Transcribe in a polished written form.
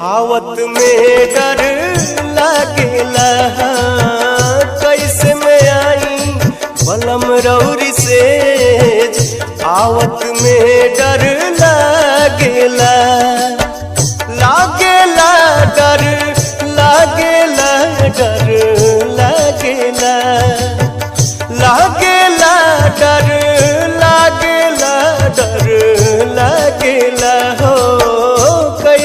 आवत में डर लागेला कैसे में आई बलम रौरी से आवत में डर लागेला लागेला डर लागेला डर लागेला लागेला डर